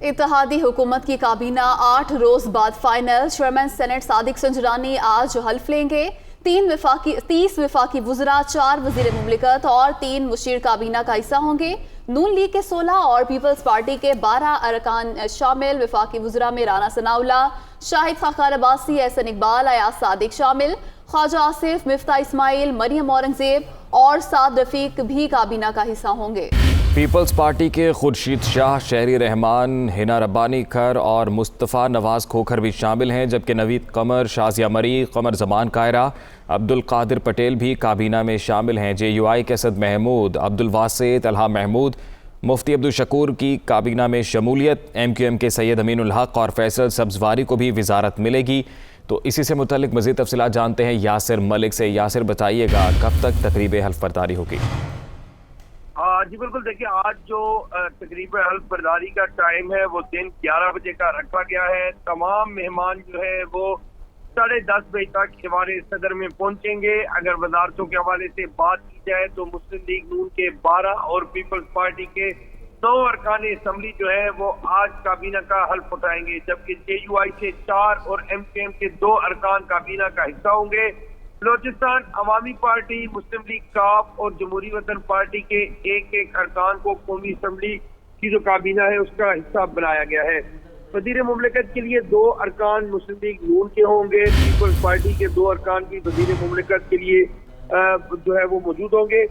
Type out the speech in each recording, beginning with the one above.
इत्तेहादी हुकूमत की काबीना 8 रोज बाद final. Chairman senate Sadiq Sanjrani आज हल्फ लेंगे। 30 विफाकी वुज़रा, 4 वज़ीर मुमलिकत और 3 मुशीर काबीना का हिस्सा होंगे। नून लीग के 16 और पीपल्स पार्टी के 12 अरकान शामिल। विफाकी वुज़रा में राना सनाउल्लाह, शाहिद खाकार अब्बासी, एहसन इकबाल, अयाज सादिक शामिल। ख्वाजा आसिफ, मिफ्ता इस्माइल, मरियम औरंगजेब और साद रफीक भी काबीना का हिस्सा होंगे। पीपल्स पार्टी के खुर्शीद शाह, शहरी रहमान, हिना रब्बानी खर और मुस्तफ़ा नवाज खोखर भी शामिल हैं, जबकि नवीद कमर, शाजिया मरी, कमर जमान कायरा, अब्दुल कादिर पटेल भी काबीना में शामिल हैं। JUI के असद महमूद, अब्दुल वासे, तलहा महमूद, मुफ्ती अब्दुल शकूर की काबीना में शमूलियत। MQM के सैयद अमीनुल हक और फैसल सब्जवारी को भी वजारत मिलेगी। तो इसी से मुतल्लिक मज़ीद तफसीलात जानते हैं यासिर मलिक से। यासिर, बताइएगा कब तक तकरीब हल्फ बर्दारी होगी? जी बिल्कुल, देखिए आज जो तकरीब हल्फ बर्दारी का टाइम है वो दिन 11 बजे का रखा गया है। तमाम मेहमान जो है वो 10:30 बजे तक दीवार सदर में पहुंचेंगे। अगर वजारतों के हवाले से बात की जाए तो मुस्लिम लीग नून के 12 और पीपल्स पार्टी के 9 अरकान असम्बली जो है वो आज काबीना का हल्फ उठाएंगे, जबकि JUI के 4 और MQM के 2 अरकान काबीना का हिस्सा होंगे। बलोचिस्तान अवामी पार्टी, मुस्लिम लीग काफ और जमहूरी वतन पार्टी के एक अरकान को कौमी असम्बली की जो काबीना है उसका हिस्सा बनाया गया है। वजीर मुमलिकत के लिए 2 अरकान मुस्लिम लीग नून के होंगे। पीपल्स पार्टी के 2 अरकान भी वजीर मुमलिकत के लिए जो है वो मौजूद होंगे।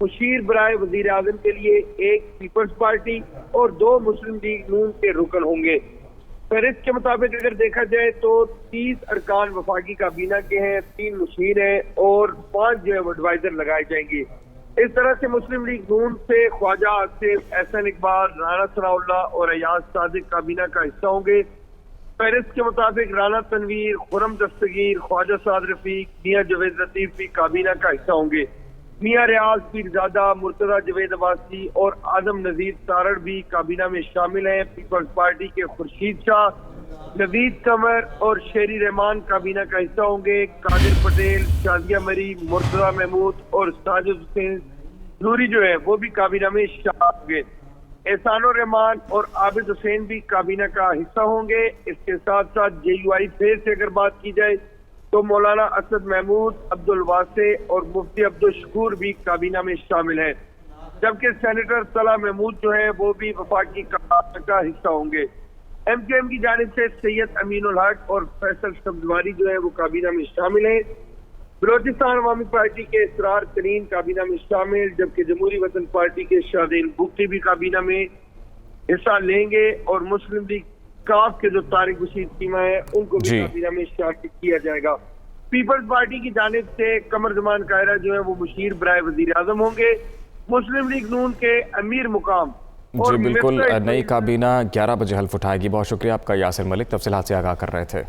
मुशीर बराए वजीर आजम के लिए 1 पीपल्स पार्टी और 2 मुस्लिम लीग नून के रुकन होंगे। फहरिस्त के मुताबिक अगर देखा जाए तो 30 अरकान वफाकी काबीना के हैं, 3 मुशीर हैं और 5 जो है एडवाइजर लगाए जाएंगे। इस तरह से मुस्लिम लीग नून से ख्वाजा आसिफ, एहसन इकबाल, राना सनाउल्लाह और अयाज सादिक काबीना का हिस्सा होंगे। फहरिस्त के मुताबिक राना तनवीर, खुरम दस्तगीर, ख्वाजा साद रफीक, मियां जवेद लतीफ भी काबीना का हिस्सा होंगे। मियां रियाज पीरजादा, मुर्तजा जवेद अब्बासी और आजम नजीर तारड़ भी काबीना में शामिल हैं। पीपल्स पार्टी के खुर्शीद शाह, नवीद कमर और शेरी रहमान काबीना का हिस्सा होंगे। कादिर पटेल, शाजिया मरी, मुर्तजा महमूद और साजिद हुसैन नूरी जो है वो भी काबीना में शामिल होंगे। एहसानुर रहमान और आबिद हुसैन भी काबीना का हिस्सा होंगे। इसके साथ साथ JUI फेज से अगर बात की जाए तो मौलाना असद महमूद, अब्दुल वासे और मुफ्ती अब्दुल शकूर भी काबीना में शामिल हैं, जबकि सेनेटर तलहा महमूद जो है वो भी वफाकी काबीना का हिस्सा होंगे। MQM की जानिब से सैयद अमीनुल हक और फैसल सब्जवारी जो है वो काबीना में शामिल हैं। बलोचिस्तान अवामी पार्टी के इसरार तरीन काबीना में शामिल, जबकि जमहूरी वतन पार्टी के शादीन बुख्ती भी काबीना में हिस्सा लेंगे और मुस्लिम लीग काफ के जो तारिक बशीर सीमा है उनको भी काबीना में शामिल किया जाएगा। पीपल्स पार्टी की जानिब से कमर जमान कायरा जो है वो मुशीर बराए वजीर आजम होंगे। मुस्लिम लीग नून के अमीर मुकाम जी बिल्कुल, नई काबीना 11 बजे हल्फ उठाएगी। बहुत शुक्रिया आपका यासिर मलिक, तफसीलात से आगाह कर रहे थे।